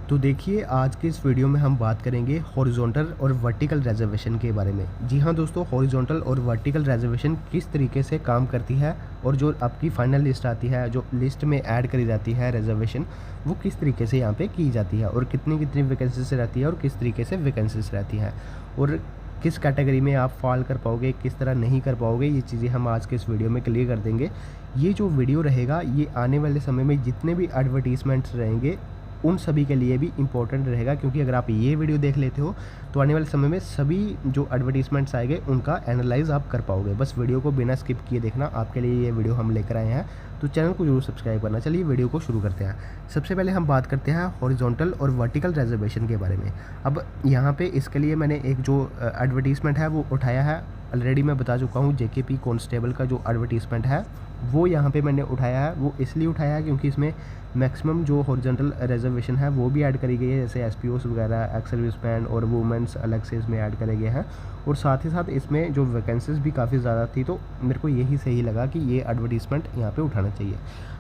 तो देखिए, आज के इस वीडियो में हम बात करेंगे हॉरिजॉन्टल और वर्टिकल रिजर्वेशन के बारे में। जी हाँ दोस्तों, हॉरिजॉन्टल और वर्टिकल रिजर्वेशन किस तरीके से काम करती है और जो आपकी फाइनल लिस्ट आती है, जो लिस्ट में ऐड करी जाती है रिजर्वेशन, वो किस तरीके से यहाँ पे की जाती है और कितनी कितनी वैकेंसीज रहती है और किस तरीके से वैकेंसीज रहती है और किस कैटेगरी में आप फॉल कर पाओगे, किस तरह नहीं कर पाओगे, ये चीज़ें हम आज के इस वीडियो में क्लियर कर देंगे। ये जो वीडियो रहेगा, ये आने वाले समय में जितने भी एडवर्टीजमेंट्स रहेंगे उन सभी के लिए भी इम्पोर्टेंट रहेगा, क्योंकि अगर आप ये वीडियो देख लेते हो तो आने वाले समय में सभी जो एडवर्टीजमेंट्स आएंगे उनका एनालाइज आप कर पाओगे। बस वीडियो को बिना स्किप किए देखना, आपके लिए ये वीडियो हम लेकर आए हैं, तो चैनल को जरूर सब्सक्राइब करना। चलिए वीडियो को शुरू करते हैं। सबसे पहले हम बात करते हैं हॉरिजॉन्टल और वर्टिकल रिजर्वेशन के बारे में। अब यहाँ पे इसके लिए मैंने एक जो एडवर्टीजमेंट है वो उठाया है, ऑलरेडी मैं बता चुका हूँ। जेकेपी कांस्टेबल का जो एडवर्टीजमेंट है वो यहाँ पे मैंने उठाया है। वो इसलिए उठाया है क्योंकि इसमें मैक्सिमम जो हॉरिजॉन्टल रिजर्वेशन है वो भी ऐड करी गई है, जैसे एसपीओस वगैरह, एक्स सर्विसमैन और वुमेंस अलग से इसमें ऐड करे गए हैं। और साथ ही साथ इसमें जो वैकेंसीज भी काफ़ी ज़्यादा थी, तो मेरे को यही सही लगा कि ये एडवर्टीजमेंट यहाँ पे उठाना चाहिए।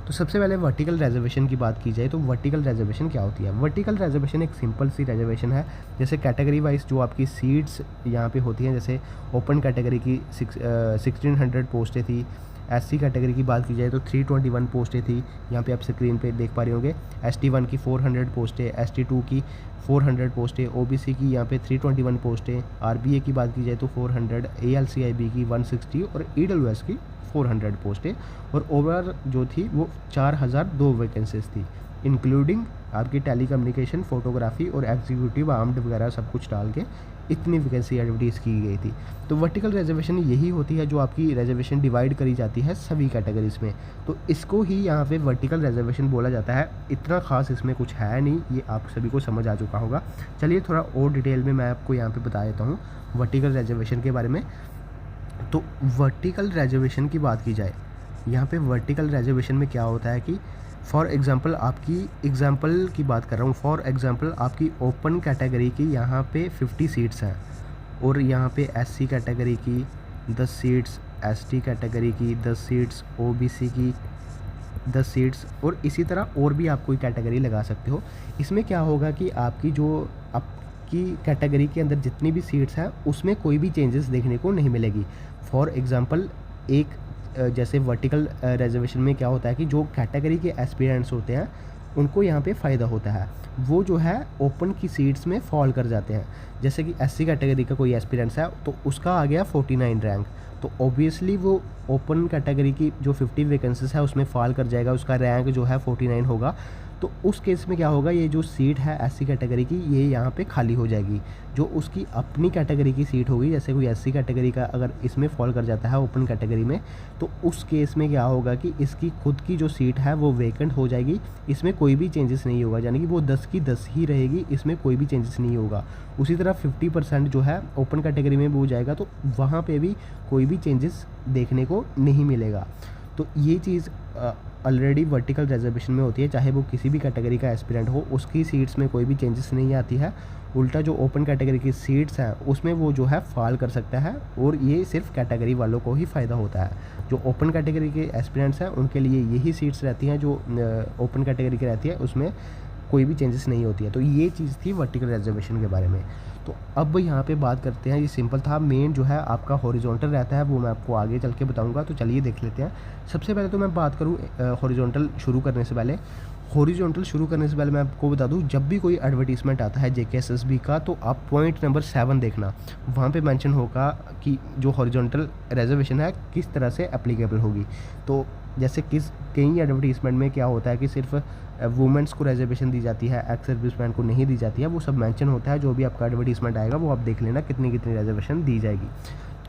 तो सबसे पहले वर्टिकल रिजर्वेशन की बात की जाए तो वर्टिकल रिजर्वेशन क्या होती है। वर्टिकल रिजर्वेशन एक सिंपल सी रिजर्वेशन है, जैसे कैटेगरी वाइज जो आपकी सीट्स यहाँ पे होती हैं। जैसे ओपन कैटेगरी की 1600 पोस्टें थी, एससी कैटेगरी की बात की जाए तो 321 पोस्टें थी, यहाँ पे आप स्क्रीन पे देख पा रहे होंगे। ST1 की 400 पोस्टें, ST2 की 400 पोस्टें, OBC की यहाँ पे 321 पोस्टें, RBA की बात की जाए तो 400, ALCIB की 160 और EWS की 400 पोस्टें। और ओवरऑल जो थी वो 4002 वैकेंसीज थी, इंक्लूडिंग आपकी टेलीकम्युनिकेशन, फोटोग्राफी और एग्जीक्यूटिव आर्म्ड वगैरह सब कुछ डाल के इतनी वैकेंसी एडवर्टीज़ की गई थी। तो वर्टिकल रिजर्वेशन यही होती है जो आपकी रिजर्वेशन डिवाइड करी जाती है सभी कैटेगरीज में, तो इसको ही यहाँ पे वर्टिकल रिजर्वेशन बोला जाता है। इतना खास इसमें कुछ है नहीं, ये आप सभी को समझ आ चुका होगा। चलिए थोड़ा और डिटेल में मैं आपको यहाँ पे बता देता हूँ वर्टिकल रिजर्वेशन के बारे में। तो वर्टिकल रिजर्वेशन की बात की जाए, यहाँ पे वर्टिकल रिजर्वेशन में क्या होता है कि फॉर एग्ज़ाम्पल, आपकी एग्ज़ाम्पल की बात कर रहा हूँ, फॉर एग्ज़ाम्पल आपकी ओपन कैटेगरी की यहाँ पे 50 सीट्स हैं और यहाँ पे एससी कैटेगरी की 10 सीट्स, एसटी कैटेगरी की 10 सीट्स, ओबीसी की 10 सीट्स और इसी तरह और भी आप कोई कैटेगरी लगा सकते हो। इसमें क्या होगा कि आपकी कैटेगरी के अंदर जितनी भी सीट्स हैं उसमें कोई भी चेंजेस देखने को नहीं मिलेगी। फॉर एग्ज़ाम्पल, एक जैसे वर्टिकल रिजर्वेशन में क्या होता है कि जो कैटेगरी के एस्पिरेंट्स होते हैं उनको यहाँ पे फ़ायदा होता है, वो जो है ओपन की सीट्स में फॉल कर जाते हैं। जैसे कि एससी कैटेगरी का कोई एस्पिरेंट्स है तो उसका आ गया 49 रैंक, तो ऑब्वियसली वो ओपन कैटेगरी की जो 50 वैकेंसीज है उसमें फॉल कर जाएगा, उसका रैंक जो है 49 होगा। तो उस केस में क्या होगा, ये जो सीट है एससी कैटेगरी की ये यहाँ पे खाली हो जाएगी। जो उसकी अपनी कैटेगरी की सीट होगी, जैसे कोई एससी कैटेगरी का अगर इसमें फॉल कर जाता है ओपन कैटेगरी में, तो उस केस में क्या होगा कि इसकी खुद की जो सीट है वो वेकेंट हो जाएगी, इसमें कोई भी चेंजेस नहीं होगा, यानी कि वो 10 की 10 ही रहेगी, इसमें कोई भी चेंजेस नहीं होगा। उसी तरह 50% जो है ओपन कैटेगरी में वो जाएगा, तो वहाँ पे भी कोई भी चेंजेस देखने को नहीं मिलेगा। तो ये चीज़ ऑलरेडी वर्टिकल रिजर्वेशन में होती है, चाहे वो किसी भी कैटेगरी का एस्पिरेंट हो, उसकी सीट्स में कोई भी चेंजेस नहीं आती है। उल्टा जो ओपन कैटेगरी की सीट्स हैं उसमें वो जो है फॉल कर सकता है, और ये सिर्फ कैटेगरी वालों को ही फ़ायदा होता है। जो ओपन कैटेगरी के एस्पिरेंट्स हैं उनके लिए यही सीट्स रहती हैं, जो ओपन कैटेगरी की रहती है उसमें कोई भी चेंजेस नहीं होती है। तो ये चीज़ थी वर्टिकल रिजर्वेशन के बारे में। तो अब यहाँ पे बात करते हैं, ये सिंपल था। मेन जो है आपका हॉरिजॉन्टल रहता है, वो मैं आपको आगे चल के बताऊँगा। तो चलिए देख लेते हैं। सबसे पहले तो मैं बात करूँ हॉरिजॉन्टल शुरू करने से पहले, मैं आपको बता दूं, जब भी कोई एडवर्टीजमेंट आता है जेकेएसएसबी का, तो आप पॉइंट नंबर 7 देखना, वहाँ पे मेंशन होगा कि जो हॉरिजॉन्टल रिजर्वेशन है किस तरह से एप्लीकेबल होगी। तो जैसे कई एडवर्टीजमेंट में क्या होता है कि सिर्फ वुमेंस को रिजर्वेशन दी जाती है, एक्स सर्विसमैन को नहीं दी जाती है, वो सब मेंशन होता है। जो भी आपका एडवर्टीजमेंट आएगा वो आप देख लेना कितनी कितनी रिजर्वेशन दी जाएगी।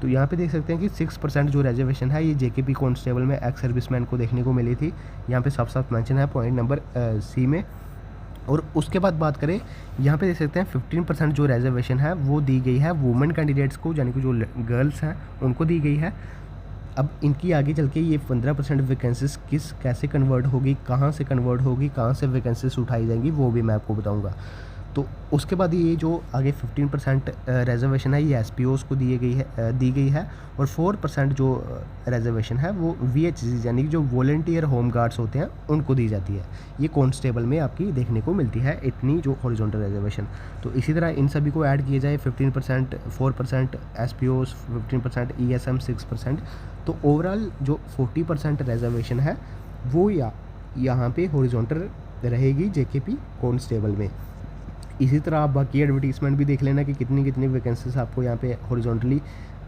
तो यहाँ पे देख सकते हैं कि 6% जो रिजर्वेशन है ये जेकेपी कांस्टेबल में एक्स सर्विसमैन को देखने को मिली थी। यहाँ पे साफ साफ मेंशन है पॉइंट नंबर सी में। और उसके बाद बात करें, यहाँ पे देख सकते हैं 15% जो रिजर्वेशन है वो दी गई है वुमेन कैंडिडेट्स को, यानी कि जो गर्ल्स हैं उनको दी गई है। अब इनकी आगे चल के ये 15% वैकेंसीज कैसे कन्वर्ट होगी, कहाँ से कन्वर्ट होगी, कहाँ से वैकेंसीज उठाई जाएंगी, वो भी मैं आपको बताऊँगा। तो उसके बाद ये जो आगे 15% रिजर्वेशन है ये एसपीओज़ को दी गई है और 4% जो रिजर्वेशन है वो वीएचसी यानी कि जो वॉलंटियर होम गार्ड्स होते हैं उनको दी जाती है। ये कांस्टेबल में आपकी देखने को मिलती है इतनी जो हॉरिजॉन्टल रिजर्वेशन। तो इसी तरह इन सभी को ऐड किया जाए 15%, 4% एसपीओज़, 15% ईएसएम, 6%, तो ओवरऑल जो 40% रिजर्वेशन है वो यहाँ पे हॉरिजॉन्टल रहेगी जेकेपी कांस्टेबल में। इसी तरह आप बाकी एडवर्टीज़मेंट भी देख लेना कि कितनी कितनी वैकेंसीज आपको यहाँ पे हॉरिजॉन्टली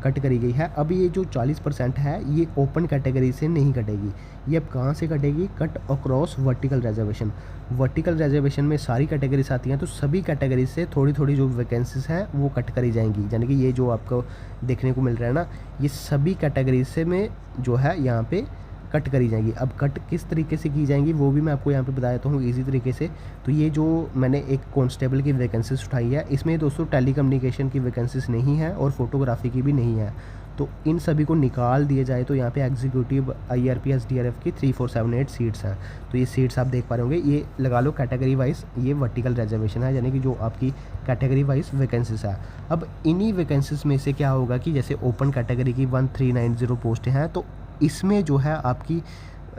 कट करी गई है। अब ये जो 40% है ये ओपन कैटेगरी से नहीं कटेगी, ये अब कहाँ से कटेगी? Cut across vertical reservation. Vertical reservation में सारी कैटेगरीज आती हैं, तो सभी कैटेगरी से थोड़ी थोड़ी जो वैकेंसीज हैं वो कट करी जाएंगी। यानी कि ये जो आपको देखने को मिल रहा है ना, ये सभी कैटेगरी से में जो है यहाँ पे कट करी जाएंगी। अब कट किस तरीके से की जाएंगी वो भी मैं आपको यहाँ पे बता देता हूँ इजी तरीके से। तो ये जो मैंने एक कांस्टेबल की वैकेंसीज उठाई है, इसमें दोस्तों टेलीकम्युनिकेशन की वैकेंसीज नहीं है और फोटोग्राफी की भी नहीं है। तो इन सभी को निकाल दिया जाए तो यहाँ पे एग्जीक्यूटिव IRP SDRF की 3478 सीट्स हैं। तो ये सीट्स आप देख पा रहे होंगे, ये लगा लो कैटेगरी वाइज ये वर्टिकल रिजर्वेशन है, यानी कि जो आपकी कैटेगरी वाइज वैकेंसीज है। अब इन्हीं वैकेंसीज में से क्या होगा कि जैसे ओपन कैटेगरी की 1390 पोस्टें हैं, तो इसमें जो है आपकी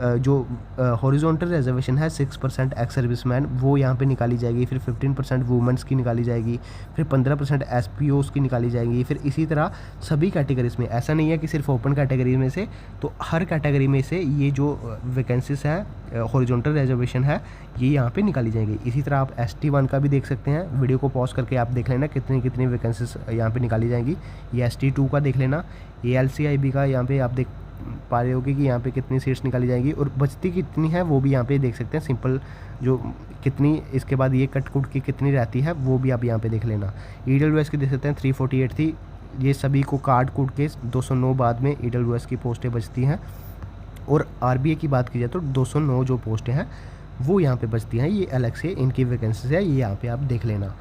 जो हॉरिजॉन्टल रिजर्वेशन है 6% एक्स सर्विसमैन वो यहाँ पे निकाली जाएगी, फिर 15% वुमेंस की निकाली जाएगी, फिर 15% एसपीओज़ की निकाली जाएगी। फिर इसी तरह सभी कैटेगरीज में, ऐसा नहीं है कि सिर्फ ओपन कैटेगरी में से, तो हर कैटेगरी में से ये जो वैकेंसीज है हॉरिजॉन्टल रिजर्वेशन है ये यहाँ पे निकाली जाएंगी। इसी तरह आप ST1 का भी देख सकते हैं, वीडियो को पॉज करके आप देख लेना कितनी कितनी वैकेंसीज यहाँ पे निकाली जाएंगी। ये ST2 का देख लेना, ALCIB का यहाँ पे आप देख पा रहे होगी कि यहाँ पे कितनी सीट्स निकाली जाएंगी और बचती कितनी है वो भी यहाँ पे देख सकते हैं। सिंपल जो कितनी इसके बाद ये कट कुट की कितनी रहती है वो भी आप यहाँ पे देख लेना। EWS की देख सकते हैं 348 थी, ये सभी को काट कूट के 209 बाद में EWS की पोस्टें बचती हैं। और RBA की बात की जाए तो 209 जो पोस्टें हैं वो यहाँ पे बचती हैं, ये अलग से इनकी वैकेंसीज है, ये यहाँ पे आप देख लेना।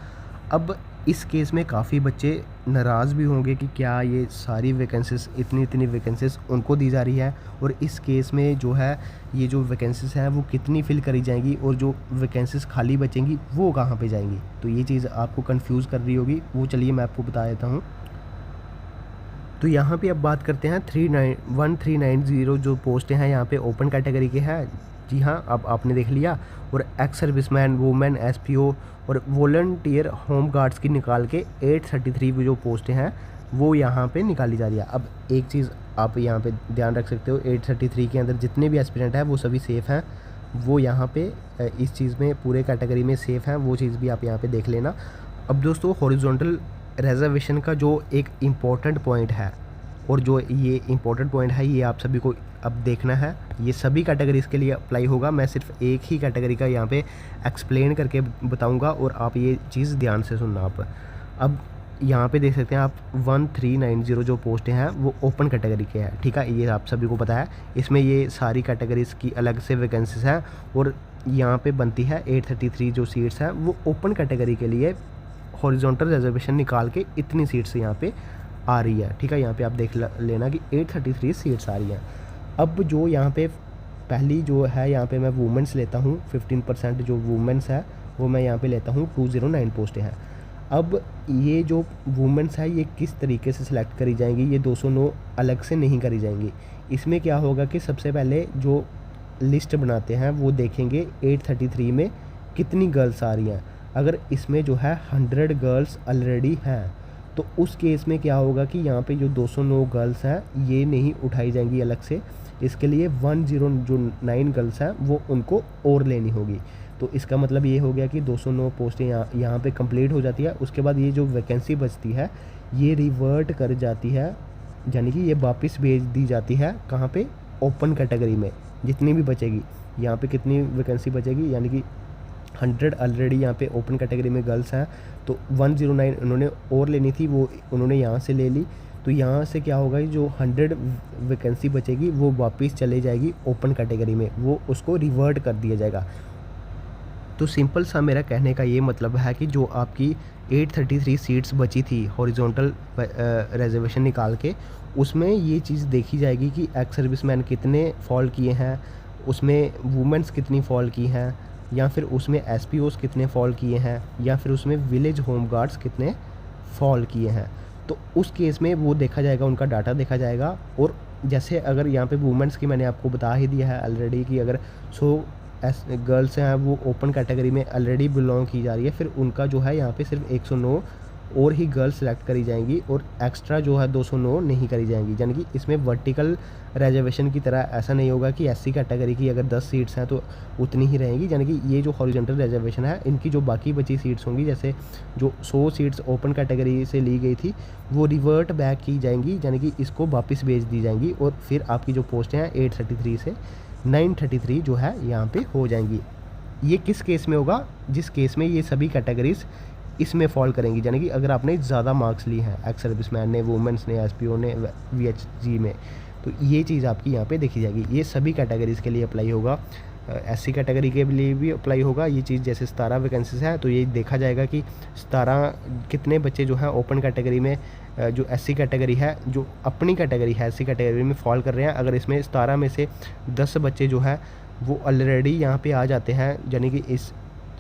अब इस केस में काफ़ी बच्चे नाराज़ भी होंगे कि क्या ये सारी वैकेंसीज इतनी वैकेंसीज उनको दी जा रही है, और इस केस में जो है ये जो वैकेंसीज हैं वो कितनी फिल करी जाएंगी और जो वैकेंसीज खाली बचेंगी वो कहाँ पे जाएंगी। तो ये चीज़ आपको कंफ्यूज कर रही होगी, वो चलिए मैं आपको बता देता हूँ। तो यहाँ पे अब बात करते हैं 1390 जो पोस्टें हैं यहाँ पे ओपन कैटेगरी के हैं। जी हाँ, अब आपने देख लिया। और एक्स सर्विसमैन, वुमेन, SPO और वॉलंटियर होम गार्ड्स की निकाल के 833 जो पोस्टें हैं वो यहाँ पे निकाली जा रही है। अब एक चीज़ आप यहाँ पे ध्यान रख सकते हो, 833 के अंदर जितने भी एस्पिरेंट हैं वो सभी सेफ़ हैं, वो यहाँ पे इस चीज़ में पूरे कैटेगरी में सेफ़ हैं, वो चीज़ भी आप यहाँ पे देख लेना। अब दोस्तों हॉरिजॉन्टल रिजर्वेशन का जो एक इम्पॉर्टेंट पॉइंट है, और जो ये इम्पॉर्टेंट पॉइंट है ये आप सभी को अब देखना है, ये सभी कैटेगरीज़ के लिए अप्लाई होगा। मैं सिर्फ एक ही कैटेगरी का यहाँ पे एक्सप्लेन करके बताऊँगा और आप ये चीज़ ध्यान से सुनना। आप अब यहाँ पे देख सकते हैं आप 1390 जो पोस्टें हैं वो ओपन कैटेगरी के हैं, ठीक है, ये आप सभी को पता है। इसमें ये सारी कैटेगरीज़ की अलग से वैकेंसीज हैं और यहाँ पे बनती है 833 जो सीट्स हैं वो ओपन कैटेगरी के लिए हॉरिजॉन्टल रिजर्वेशन निकाल के इतनी सीट्स यहाँ पे आ रही है, ठीक है। यहाँ पे आप देख लेना कि 833 सीट्स आ रही हैं। अब जो यहाँ पे पहली जो है यहाँ पे मैं वुमेंस लेता हूँ, 15% जो वुमेंस है वो मैं यहाँ पे लेता हूँ, 209 पोस्टें हैं। अब ये जो वुमेंस है ये किस तरीके से सिलेक्ट करी जाएंगी, ये 209 अलग से नहीं करी जाएंगी। इसमें क्या होगा कि सबसे पहले जो लिस्ट बनाते हैं वो देखेंगे 833 में कितनी गर्ल्स आ रही हैं। अगर इसमें जो है 100 गर्ल्स ऑलरेडी हैं तो उस केस में क्या होगा कि यहाँ पे जो 209 गर्ल्स हैं ये नहीं उठाई जाएंगी अलग से, इसके लिए 109 गर्ल्स हैं वो उनको और लेनी होगी। तो इसका मतलब ये हो गया कि 209 पोस्टें यहाँ पे कंप्लीट हो जाती है। उसके बाद ये जो वैकेंसी बचती है ये रिवर्ट कर जाती है, यानी कि ये वापस भेज दी जाती है कहाँ पे, ओपन कैटेगरी में। जितनी भी बचेगी यहाँ पे कितनी वैकेंसी बचेगी, यानी कि 100 ऑलरेडी यहाँ पे ओपन कैटेगरी में गर्ल्स हैं, तो 109 उन्होंने और लेनी थी वो उन्होंने यहाँ से ले ली। तो यहाँ से क्या होगा कि जो 100 वैकेंसी बचेगी वो वापस चले जाएगी ओपन कैटेगरी में, वो उसको रिवर्ट कर दिया जाएगा। तो सिंपल सा मेरा कहने का ये मतलब है कि जो आपकी 833 सीट्स बची थी हॉरिजॉन्टल रिजर्वेशन निकाल के, उसमें ये चीज़ देखी जाएगी कि एक्स सर्विसमैन कितने फॉल किए हैं, उसमें वुमेंस कितनी फॉल की हैं, या फिर उसमें एसपीओस कितने फॉल किए हैं, या फिर उसमें विलेज होम गार्ड्स कितने फॉल किए हैं। तो उस केस में वो देखा जाएगा, उनका डाटा देखा जाएगा। और जैसे अगर यहाँ पे वुमेंस की मैंने आपको बता ही दिया है ऑलरेडी कि अगर 100 गर्ल्स हैं वो ओपन कैटेगरी में ऑलरेडी बिलोंग की जा रही है, फिर उनका जो है यहाँ पे सिर्फ 109 और ही गर्ल्स सेलेक्ट करी जाएंगी और एक्स्ट्रा जो है 209 नहीं करी जाएंगी। यानी कि इसमें वर्टिकल रिजर्वेशन की तरह ऐसा नहीं होगा कि एससी कैटेगरी की अगर 10 सीट्स हैं तो उतनी ही रहेंगी। यानी कि ये जो हॉरिजॉन्टल रिजर्वेशन है, इनकी जो बाकी बची सीट्स होंगी, जैसे जो 100 सीट्स ओपन कैटेगरी से ली गई थी वो रिवर्ट बैक की जाएंगी, यानी कि इसको वापस भेज दी जाएंगी। और फिर आपकी जो पोस्टें हैं 833 से 933 जो है यहाँ पे हो जाएंगी। ये किस केस में होगा? जिस केस में ये सभी कैटेगरीज इसमें फॉल करेंगी। यानी कि अगर आपने ज़्यादा मार्क्स लिए हैं, एक्स सर्विसमैन ने, वुमेंस ने, एसपीओ ने, वीएचजी में, तो ये चीज़ आपकी यहाँ पे देखी जाएगी। ये सभी कैटेगरीज़ के लिए अप्लाई होगा, एससी कैटेगरी के लिए भी अप्लाई होगा ये चीज़। जैसे 17 वैकेंसीज है तो ये देखा जाएगा कि 17 कितने बच्चे जो हैं ओपन कैटेगरी में, जो एससी कैटेगरी है, जो अपनी कैटेगरी है एससी कैटेगरी में फॉल कर रहे हैं। अगर इसमें 17 में से 10 बच्चे जो है वो ऑलरेडी यहाँ पे आ जाते हैं, यानी कि इस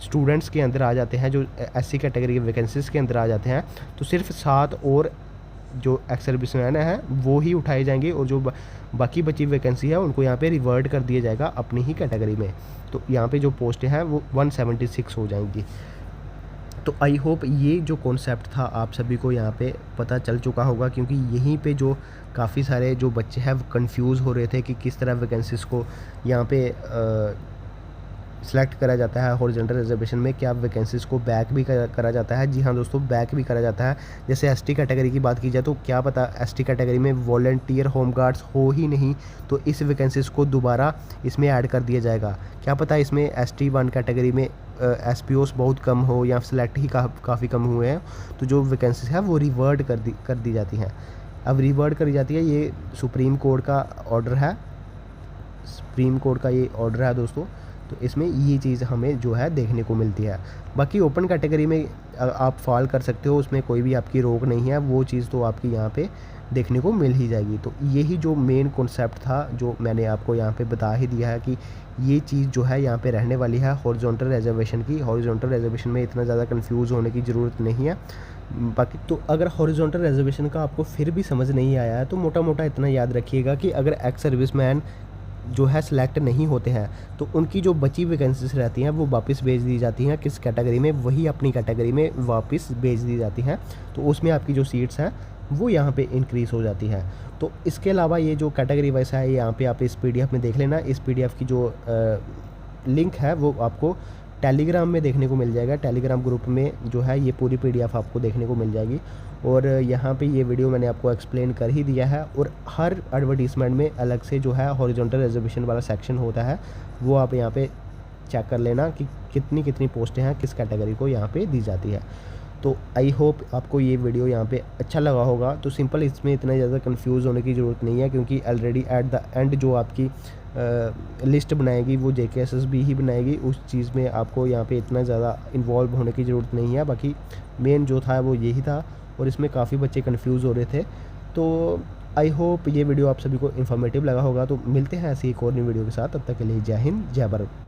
स्टूडेंट्स के अंदर आ जाते हैं, जो एससी कैटेगरी के वैकेंसीज के अंदर आ जाते हैं, तो सिर्फ 7 और जो एक्स सर्विसमैन है वो ही उठाए जाएंगे और जो बाकी बची वैकेंसी है उनको यहाँ पे रिवर्ट कर दिया जाएगा अपनी ही कैटेगरी में। तो यहाँ पे जो पोस्टें हैं वो 176 हो जाएंगी। तो आई होप ये जो कॉन्सेप्ट था आप सभी को यहाँ पे पता चल चुका होगा, क्योंकि यहीं पे जो काफ़ी सारे जो बच्चे हैं वो कन्फ्यूज़ हो रहे थे कि किस तरह वैकेंसीज़ को यहाँ पे सेलेक्ट करा जाता है हॉरिजॉन्टल रिजर्वेशन में, क्या वैकेंसीज़ को बैक भी करा जाता है। जी हाँ दोस्तों, बैक भी करा जाता है। जैसे एसटी कैटेगरी की बात की जाए तो क्या पता एसटी कैटेगरी में वॉलंटियर होम गार्ड्स हो ही नहीं, तो इस वैकेंसीज़ को दोबारा इसमें ऐड कर दिया जाएगा। क्या पता इसमें ST 1 कैटेगरी में एसपीओस बहुत कम हो या सेलेक्ट ही काफ़ी कम हुए हैं, तो जो वैकेंसीज है वो रिवर्ट कर दी जाती हैं। अब रिवर्ट करी जाती है, ये सुप्रीम कोर्ट का ऑर्डर है, सुप्रीम कोर्ट का ये ऑर्डर है दोस्तों। तो इसमें ये चीज़ हमें जो है देखने को मिलती है। बाकी ओपन कैटेगरी में आप फॉल कर सकते हो, उसमें कोई भी आपकी रोक नहीं है, वो चीज़ तो आपकी यहाँ पे देखने को मिल ही जाएगी। तो यही जो मेन कॉन्सेप्ट था जो मैंने आपको यहाँ पे बता ही दिया है कि ये चीज़ जो है यहाँ पे रहने वाली है हॉरिजॉन्टल रिजर्वेशन की। हॉरिजॉन्टल रिजर्वेशन में इतना ज़्यादा कंफ्यूज होने की ज़रूरत नहीं है। बाकी तो अगर हॉरिजॉन्टल रिजर्वेशन का आपको फिर भी समझ नहीं आया है तो मोटा मोटा इतना याद रखिएगा कि अगर एक्स सर्विसमैन जो है सिलेक्ट नहीं होते हैं तो उनकी जो बची वैकेंसीज रहती हैं वो वापस भेज दी जाती हैं किस कैटेगरी में, वही अपनी कैटेगरी में वापस भेज दी जाती हैं। तो उसमें आपकी जो सीट्स हैं वो यहाँ पे इंक्रीज़ हो जाती हैं। तो इसके अलावा ये जो कैटेगरी वाइज है यहाँ पे आप इस PDF में देख लेना। इस PDF की जो लिंक है वो आपको टेलीग्राम में देखने को मिल जाएगा। टेलीग्राम ग्रुप में जो है ये पूरी PDF आपको देखने को मिल जाएगी। और यहाँ पे ये वीडियो मैंने आपको एक्सप्लेन कर ही दिया है। और हर एडवर्टीज़मेंट में अलग से जो है हॉरिजॉन्टल रिजर्वेशन वाला सेक्शन होता है, वो आप यहाँ पे चेक कर लेना कि कितनी कितनी पोस्टें हैं किस कैटेगरी को यहाँ पे दी जाती है। तो आई होप आपको ये वीडियो यहाँ पे अच्छा लगा होगा। तो सिंपल, इसमें इतना ज़्यादा कंफ्यूज होने की ज़रूरत नहीं है, क्योंकि ऑलरेडी एट द एंड जो आपकी लिस्ट बनाएगी वो JKSSB ही बनाएगी। उस चीज़ में आपको यहाँ पे इतना ज़्यादा इन्वॉल्व होने की ज़रूरत नहीं है। बाकी मेन जो था वो यही था और इसमें काफ़ी बच्चे कंफ्यूज हो रहे थे। तो आई होप ये वीडियो आप सभी को इन्फॉर्मेटिव लगा होगा। तो मिलते हैं ऐसी एक और नई वीडियो के साथ, तब तक के लिए जय हिंद, जय भारत।